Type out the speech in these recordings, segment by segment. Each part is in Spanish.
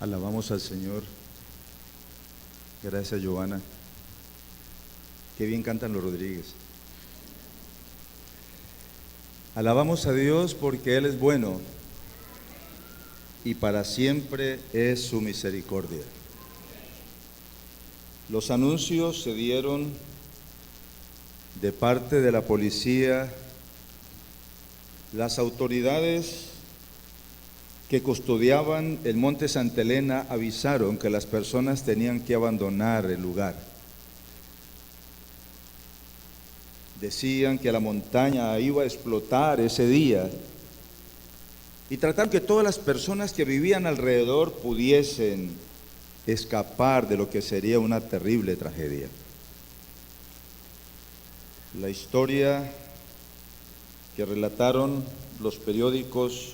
Alabamos al Señor. Gracias, Giovanna. Qué bien cantan los Rodríguez. Alabamos a Dios porque Él es bueno y para siempre es su misericordia. Los anuncios se dieron de parte de la policía. Las autoridades que custodiaban el monte Santa Elena avisaron que las personas tenían que abandonar el lugar. Decían que la montaña iba a explotar ese día y trataron que todas las personas que vivían alrededor pudiesen escapar de lo que sería una terrible tragedia. La historia que relataron los periódicos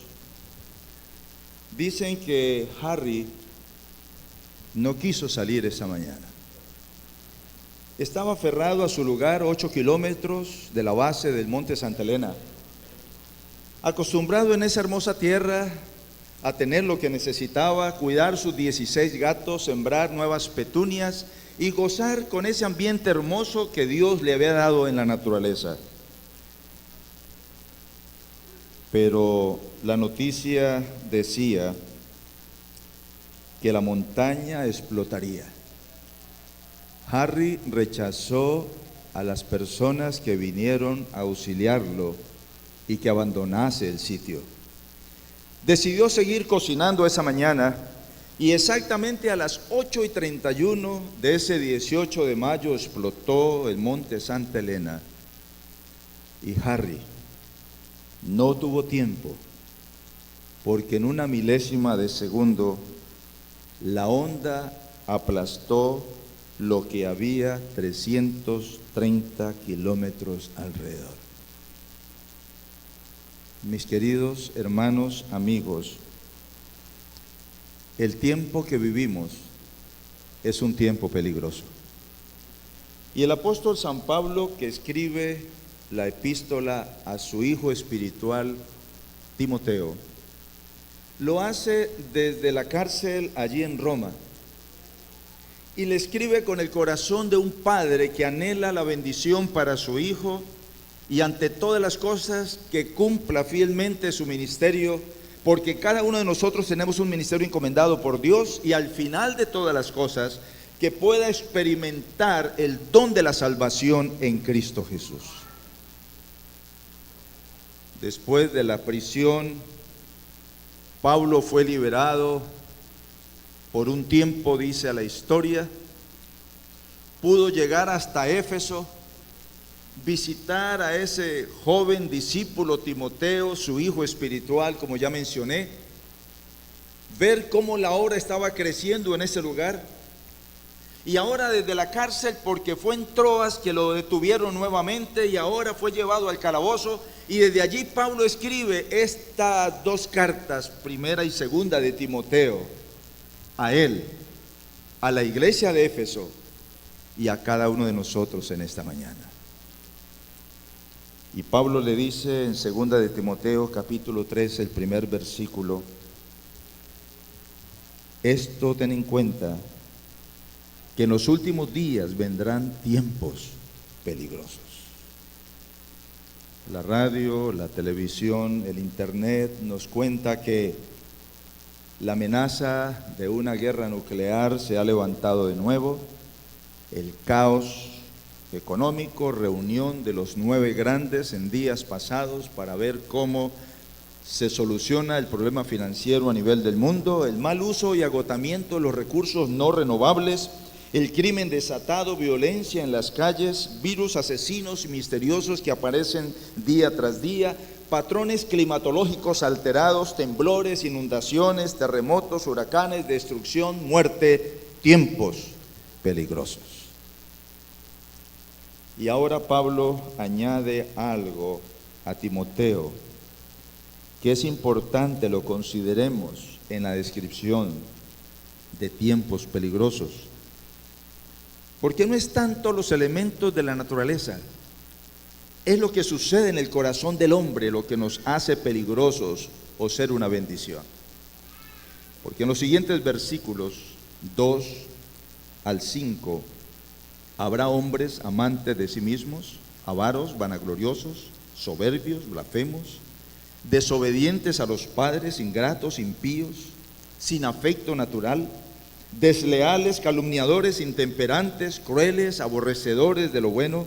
dicen que Harry no quiso salir esa mañana. Estaba aferrado a su lugar 8 kilómetros de la base del monte Santa Elena, acostumbrado en esa hermosa tierra a tener lo que necesitaba, cuidar sus 16 gatos, sembrar nuevas petunias y gozar con ese ambiente hermoso que Dios le había dado en la naturaleza. Pero la noticia decía que la montaña explotaría. Harry rechazó a las personas que vinieron a auxiliarlo y que abandonase el sitio. Decidió seguir cocinando esa mañana y exactamente a las 8:31 de ese 18 de mayo explotó el monte Santa Elena y Harry no tuvo tiempo, porque en una milésima de segundo la onda aplastó lo que había 330 kilómetros alrededor. Mis queridos hermanos, amigos, el tiempo que vivimos es un tiempo peligroso. Y el apóstol San Pablo, que escribe la epístola a su hijo espiritual Timoteo, lo hace desde la cárcel allí en Roma y le escribe con el corazón de un padre que anhela la bendición para su hijo y ante todas las cosas que cumpla fielmente su ministerio, porque cada uno de nosotros tenemos un ministerio encomendado por Dios y al final de todas las cosas que pueda experimentar el don de la salvación en Cristo Jesús. Después de la prisión, Pablo fue liberado por un tiempo, dice la historia, pudo llegar hasta Éfeso, visitar a ese joven discípulo Timoteo, su hijo espiritual, como ya mencioné, ver cómo la obra estaba creciendo en ese lugar. Y ahora desde la cárcel, porque fue en Troas que lo detuvieron nuevamente y ahora fue llevado al calabozo, y desde allí Pablo escribe estas dos cartas, primera y segunda de Timoteo, a él, a la iglesia de Éfeso y a cada uno de nosotros en esta mañana. Y Pablo le dice en segunda de Timoteo capítulo 3, el primer versículo: esto ten en cuenta, que en los últimos días vendrán tiempos peligrosos. La radio, la televisión, el internet nos cuenta que la amenaza de una guerra nuclear se ha levantado de nuevo, el caos económico, reunión de los 9 grandes en días pasados para ver cómo se soluciona el problema financiero a nivel del mundo, el mal uso y agotamiento de los recursos no renovables, el crimen desatado, violencia en las calles, virus asesinos y misteriosos que aparecen día tras día, patrones climatológicos alterados, temblores, inundaciones, terremotos, huracanes, destrucción, muerte, tiempos peligrosos. Y ahora Pablo añade algo a Timoteo que es importante lo consideremos en la descripción de tiempos peligrosos, porque no es tanto los elementos de la naturaleza, es lo que sucede en el corazón del hombre lo que nos hace peligrosos o ser una bendición. Porque en los siguientes versículos 2 al 5 habrá hombres amantes de sí mismos, avaros, vanagloriosos, soberbios, blasfemos, desobedientes a los padres, ingratos, impíos, sin afecto natural, desleales, calumniadores, intemperantes, crueles, aborrecedores de lo bueno,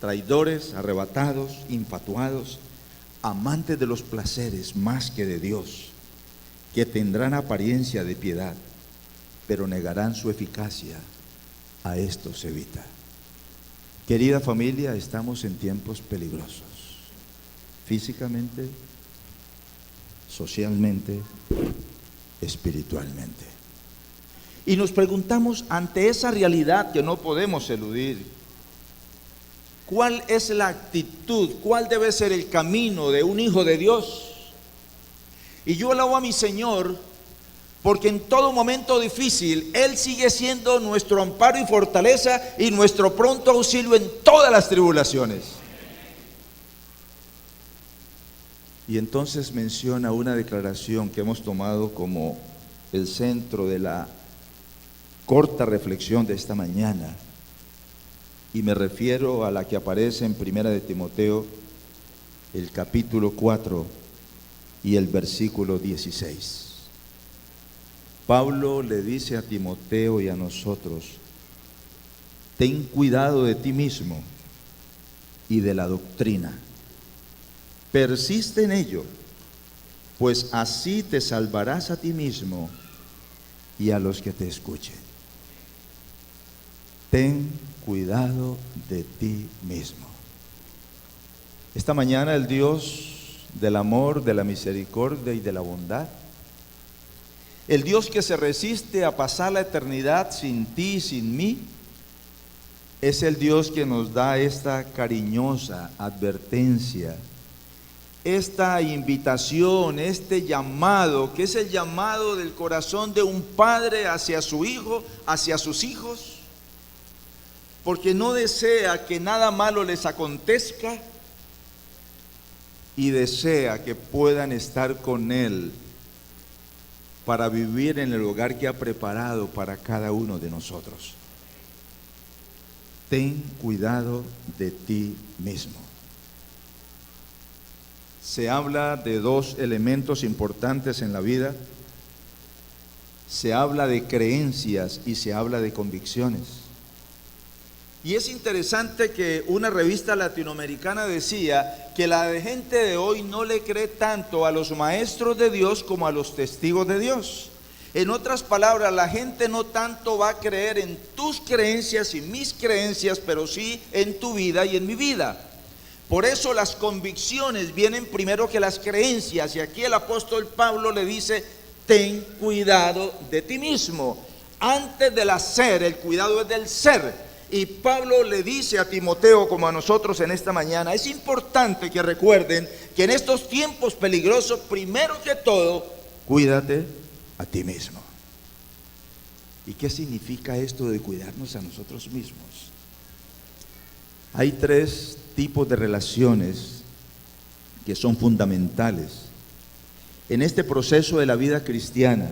traidores, arrebatados, infatuados, amantes de los placeres más que de Dios, que tendrán apariencia de piedad, pero negarán su eficacia. A esto se evita. Querida familia, estamos en tiempos peligrosos, físicamente, socialmente, espiritualmente. Y nos preguntamos, ante esa realidad que no podemos eludir, ¿cuál es la actitud? ¿Cuál debe ser el camino de un hijo de Dios? Y yo alabo a mi Señor, porque en todo momento difícil, Él sigue siendo nuestro amparo y fortaleza y nuestro pronto auxilio en todas las tribulaciones. Y entonces menciona una declaración que hemos tomado como el centro de la corta reflexión de esta mañana. Y me refiero a la que aparece en Primera de Timoteo, el capítulo 4 y el versículo 16. Pablo le dice a Timoteo y a nosotros: ten cuidado de ti mismo y de la doctrina. Persiste en ello, pues así te salvarás a ti mismo y a los que te escuchen. Ten cuidado de ti mismo. Esta mañana el Dios del amor, de la misericordia y de la bondad, el Dios que se resiste a pasar la eternidad sin ti y sin mí, es el Dios que nos da esta cariñosa advertencia, esta invitación, este llamado, que es el llamado del corazón de un padre hacia su hijo, hacia sus hijos, porque no desea que nada malo les acontezca y desea que puedan estar con Él para vivir en el hogar que ha preparado para cada uno de nosotros. Ten cuidado de ti mismo. Se habla de dos elementos importantes en la vida. Se habla de creencias y se habla de convicciones. Y es interesante que una revista latinoamericana decía que la gente de hoy no le cree tanto a los maestros de Dios como a los testigos de Dios. En otras palabras, la gente no tanto va a creer en tus creencias y mis creencias, pero sí en tu vida y en mi vida. Por eso las convicciones vienen primero que las creencias. Y aquí el apóstol Pablo le dice: ten cuidado de ti mismo. Antes del hacer, el cuidado es del ser. Y Pablo le dice a Timoteo, como a nosotros en esta mañana, es importante que recuerden que en estos tiempos peligrosos, primero que todo, cuídate a ti mismo. ¿Y qué significa esto de cuidarnos a nosotros mismos? Hay tres tipos de relaciones que son fundamentales en este proceso de la vida cristiana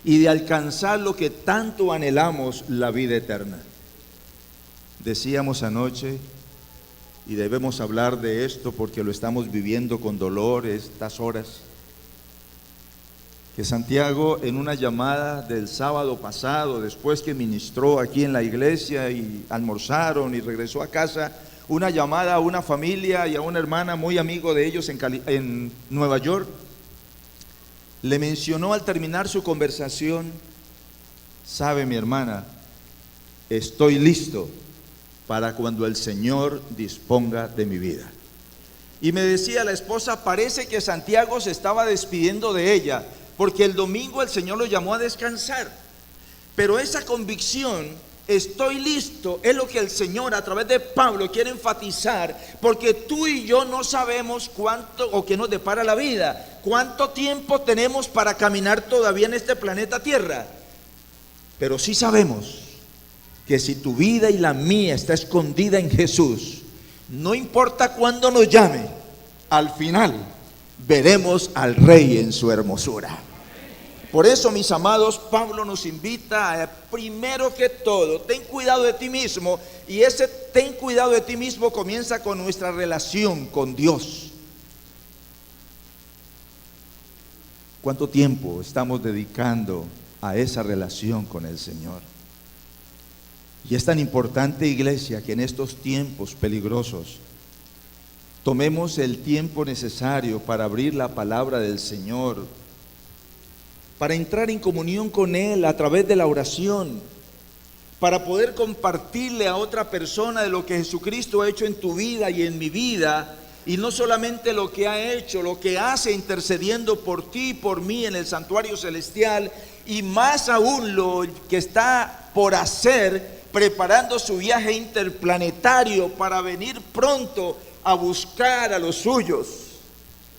y de alcanzar lo que tanto anhelamos, la vida eterna. Decíamos anoche, y debemos hablar de esto porque lo estamos viviendo con dolor estas horas, que Santiago, en una llamada del sábado pasado, después que ministró aquí en la iglesia y almorzaron y regresó a casa, una llamada a una familia y a una hermana muy amigo de ellos en Nueva York, le mencionó al terminar su conversación: sabe, mi hermana, estoy listo para cuando el Señor disponga de mi vida. Y me decía la esposa: parece que Santiago se estaba despidiendo de ella, porque el domingo el Señor lo llamó a descansar. Pero esa convicción, estoy listo, es lo que el Señor a través de Pablo quiere enfatizar, porque tú y yo no sabemos cuánto o qué nos depara la vida, cuánto tiempo tenemos para caminar todavía en este planeta Tierra. Pero sí sabemos que si tu vida y la mía está escondida en Jesús, no importa cuándo nos llame, al final veremos al Rey en su hermosura. Por eso, mis amados, Pablo nos invita a, primero que todo, ten cuidado de ti mismo, y ese ten cuidado de ti mismo comienza con nuestra relación con Dios. ¿Cuánto tiempo estamos dedicando a esa relación con el Señor? Y es tan importante, iglesia, que en estos tiempos peligrosos tomemos el tiempo necesario para abrir la palabra del Señor, para entrar en comunión con Él a través de la oración, para poder compartirle a otra persona de lo que Jesucristo ha hecho en tu vida y en mi vida, y no solamente lo que ha hecho, lo que hace intercediendo por ti y por mí en el santuario celestial, y más aún lo que está por hacer, preparando su viaje interplanetario para venir pronto a buscar a los suyos.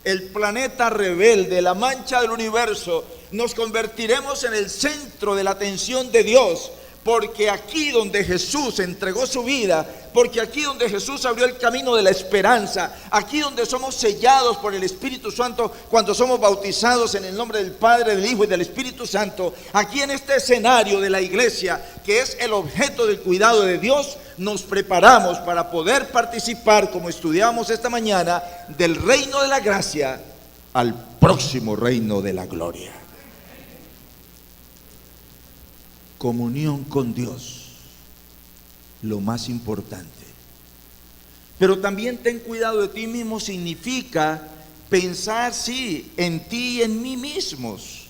El planeta rebelde, la mancha del universo, nos convertiremos en el centro de la atención de Dios, porque aquí donde Jesús entregó su vida, porque aquí donde Jesús abrió el camino de la esperanza, aquí donde somos sellados por el Espíritu Santo cuando somos bautizados en el nombre del Padre, del Hijo y del Espíritu Santo, aquí en este escenario de la iglesia, que es el objeto del cuidado de Dios, nos preparamos para poder participar, como estudiamos esta mañana, del reino de la gracia al próximo reino de la gloria. Comunión con Dios, lo más importante. Pero también ten cuidado de ti mismo significa pensar, sí, en ti y en mí mismos.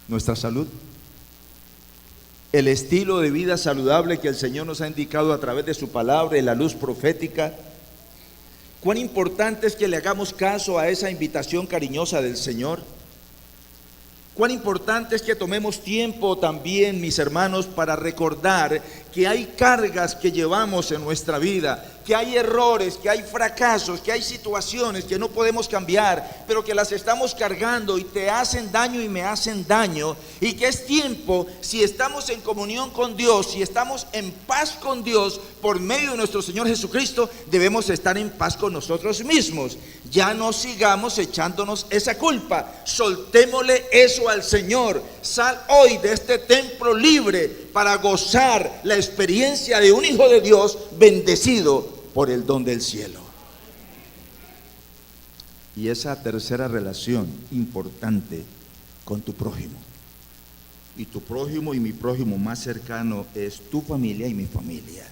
Nuestra salud, el estilo de vida saludable que el Señor nos ha indicado a través de su palabra y la luz profética. Cuán importante es que le hagamos caso a esa invitación cariñosa del Señor. Cuán importante es que tomemos tiempo también, mis hermanos, para recordar que hay cargas que llevamos en nuestra vida, que hay errores, que hay fracasos, que hay situaciones que no podemos cambiar, pero que las estamos cargando y te hacen daño y me hacen daño, y que es tiempo, si estamos en comunión con Dios, si estamos en paz con Dios por medio de nuestro Señor Jesucristo, debemos estar en paz con nosotros mismos. Ya no sigamos echándonos esa culpa, soltémosle eso al Señor. Sal hoy de este templo libre para gozar la experiencia de un hijo de Dios bendecido por el don del cielo. Y esa tercera relación importante con tu prójimo. Y tu prójimo y mi prójimo más cercano es tu familia y mi familia.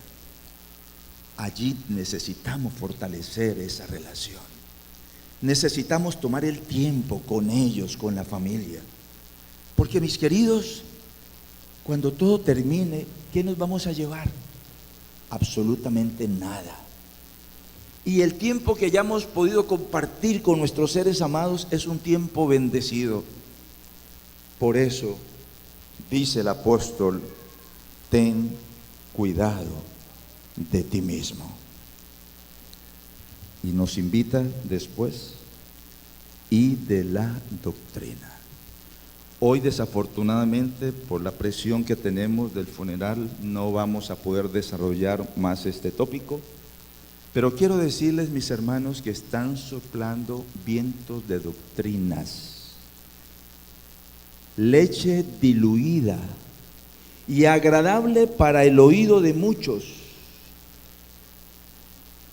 Allí necesitamos fortalecer esa relación. Necesitamos tomar el tiempo con ellos, con la familia. Porque, mis queridos, cuando todo termine, ¿qué nos vamos a llevar? Absolutamente nada. Y el tiempo que ya hemos podido compartir con nuestros seres amados es un tiempo bendecido. Por eso dice el apóstol: ten cuidado de ti mismo. Y nos invita después: y de la doctrina. Hoy, desafortunadamente, por la presión que tenemos del funeral, no vamos a poder desarrollar más este tópico, pero quiero decirles, mis hermanos, que están soplando vientos de doctrinas, leche diluida y agradable para el oído de muchos.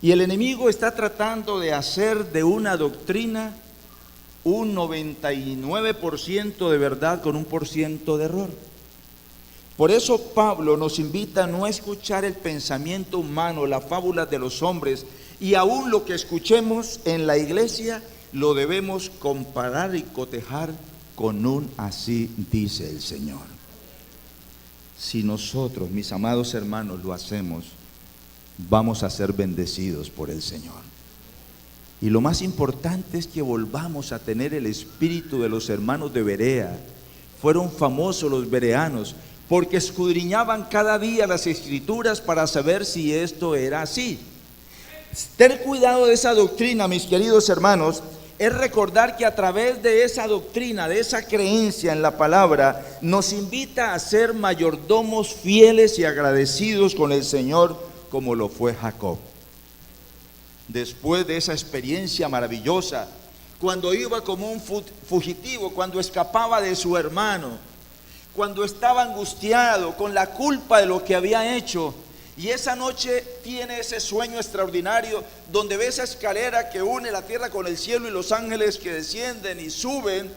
Y el enemigo está tratando de hacer de una doctrina un 99% de verdad con 1% de error. Por eso Pablo nos invita a no escuchar el pensamiento humano, las fábulas de los hombres, y aún lo que escuchemos en la iglesia lo debemos comparar y cotejar con un así dice el Señor. Si nosotros, mis amados hermanos, lo hacemos, vamos a ser bendecidos por el Señor. Y lo más importante es que volvamos a tener el espíritu de los hermanos de Berea. Fueron famosos los bereanos porque escudriñaban cada día las escrituras para saber si esto era así. Tener cuidado de esa doctrina, mis queridos hermanos, es recordar que a través de esa doctrina, de esa creencia en la palabra, nos invita a ser mayordomos fieles y agradecidos con el Señor, como lo fue Jacob. Después de esa experiencia maravillosa, cuando iba como un fugitivo, cuando escapaba de su hermano, cuando estaba angustiado con la culpa de lo que había hecho. Y esa noche tiene ese sueño extraordinario donde ve esa escalera que une la tierra con el cielo y los ángeles que descienden y suben,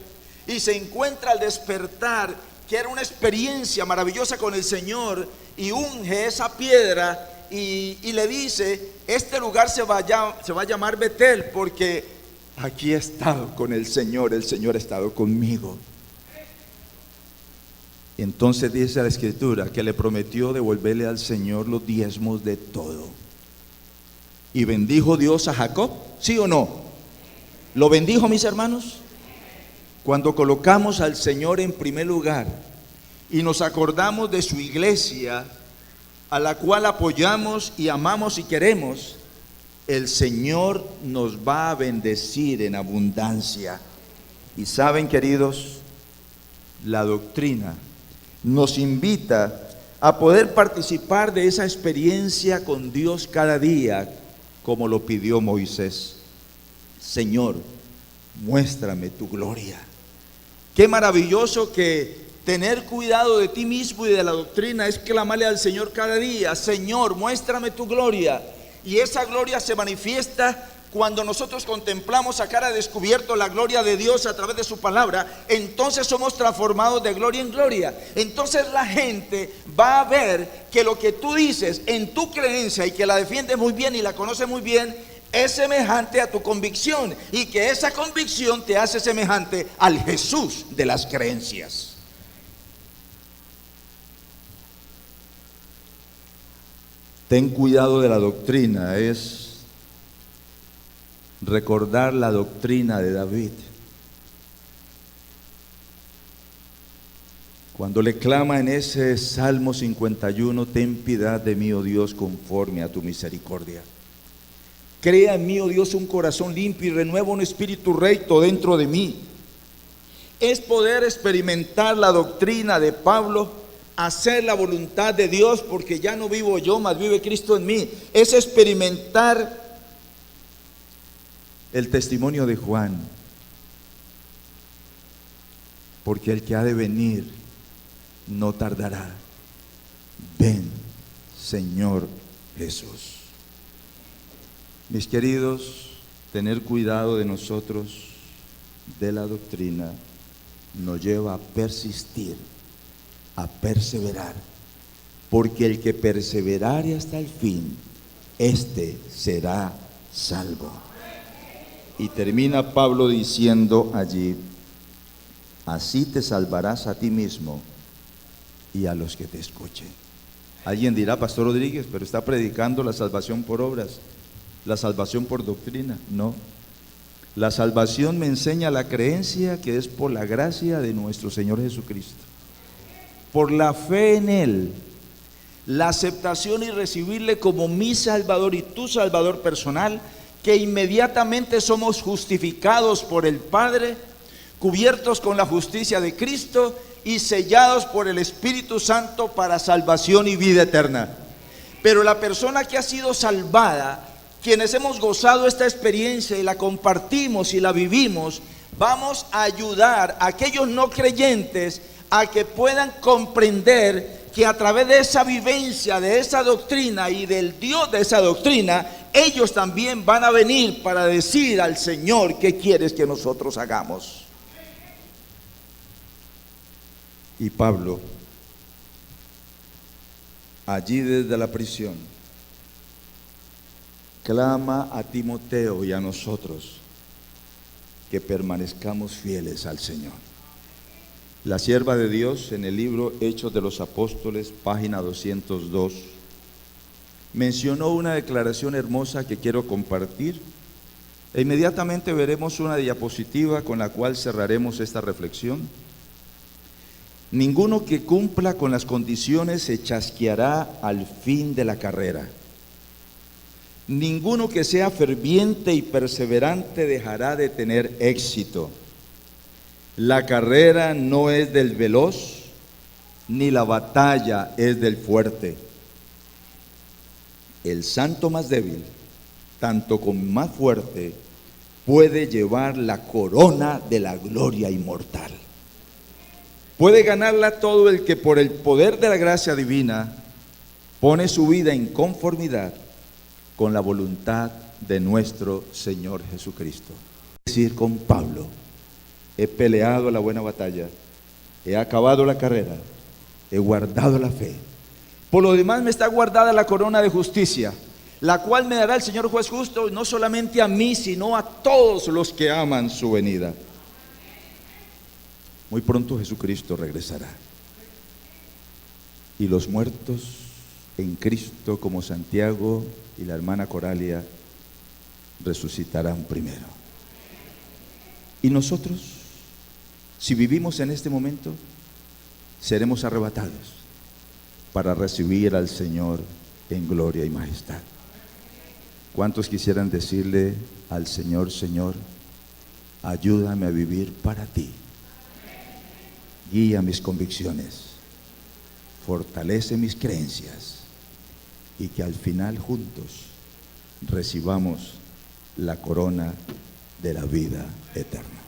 y se encuentra al despertar que era una experiencia maravillosa con el Señor, y unge esa piedra y le dice: este lugar se va a llamar Betel, porque aquí he estado con el Señor ha estado conmigo. Entonces dice la Escritura que le prometió devolverle al Señor los diezmos de todo. Y bendijo Dios a Jacob, ¿sí o no? ¿Lo bendijo, mis hermanos? Cuando colocamos al Señor en primer lugar y nos acordamos de su iglesia, a la cual apoyamos y amamos y queremos, el Señor nos va a bendecir en abundancia. Y saben, queridos, la doctrina nos invita a poder participar de esa experiencia con Dios cada día, como lo pidió Moisés. Señor, muéstrame tu gloria. Qué maravilloso que tener cuidado de ti mismo y de la doctrina es clamarle al Señor cada día: Señor, muéstrame tu gloria. Y esa gloria se manifiesta cuando nosotros contemplamos a cara descubierto la gloria de Dios a través de su palabra. Entonces somos transformados de gloria en gloria. Entonces la gente va a ver que lo que tú dices en tu creencia, y que la defiendes muy bien y la conoces muy bien, es semejante a tu convicción, y que esa convicción te hace semejante al Jesús de las creencias. Ten cuidado de la doctrina, es recordar la doctrina de David. Cuando le clama en ese Salmo 51: ten piedad de mí, oh Dios, conforme a tu misericordia. Crea en mí, oh Dios, un corazón limpio, y renueva un espíritu recto dentro de mí. Es poder experimentar la doctrina de Pablo, hacer la voluntad de Dios, porque ya no vivo yo, mas vive Cristo en mí. Es experimentar el testimonio de Juan, porque el que ha de venir no tardará. Ven, Señor Jesús. Mis queridos, tener cuidado de nosotros, de la doctrina, nos lleva a persistir, a perseverar, porque el que perseverare hasta el fin, éste será salvo. Y termina Pablo diciendo allí: así te salvarás a ti mismo y a los que te escuchen. Alguien dirá: Pastor Rodríguez, pero está predicando la salvación por obras, la salvación por doctrina. No, la salvación me enseña la creencia que es por la gracia de nuestro Señor Jesucristo, por la fe en Él, la aceptación y recibirle como mi Salvador y tu Salvador personal, que inmediatamente somos justificados por el Padre, cubiertos con la justicia de Cristo y sellados por el Espíritu Santo para salvación y vida eterna. Pero la persona que ha sido salvada, quienes hemos gozado esta experiencia y la compartimos y la vivimos, vamos a ayudar a aquellos no creyentes a que puedan comprender que a través de esa vivencia, de esa doctrina y del Dios de esa doctrina, ellos también van a venir para decir al Señor: ¿qué quieres que nosotros hagamos? Y Pablo, allí desde la prisión, clama a Timoteo y a nosotros que permanezcamos fieles al Señor. La sierva de Dios, en el libro Hechos de los Apóstoles, página 202, mencionó una declaración hermosa que quiero compartir, e inmediatamente veremos una diapositiva con la cual cerraremos esta reflexión. Ninguno que cumpla con las condiciones se chasqueará al fin de la carrera. Ninguno que sea ferviente y perseverante dejará de tener éxito. La carrera no es del veloz, ni la batalla es del fuerte. El santo más débil, tanto como más fuerte, puede llevar la corona de la gloria inmortal. Puede ganarla todo el que por el poder de la gracia divina pone su vida en conformidad con la voluntad de nuestro Señor Jesucristo. Es decir, con Pablo, he peleado la buena batalla, he acabado la carrera, he guardado la fe. Por lo demás me está guardada la corona de justicia, la cual me dará el Señor juez justo, no solamente a mí, sino a todos los que aman su venida. Muy pronto Jesucristo regresará. Y los muertos en Cristo, como Santiago y la hermana Coralia, resucitarán primero. Y nosotros, si vivimos en este momento, seremos arrebatados para recibir al Señor en gloria y majestad. ¿Cuántos quisieran decirle al Señor: Señor, ayúdame a vivir para ti? Guía mis convicciones, fortalece mis creencias, y que al final juntos recibamos la corona de la vida eterna.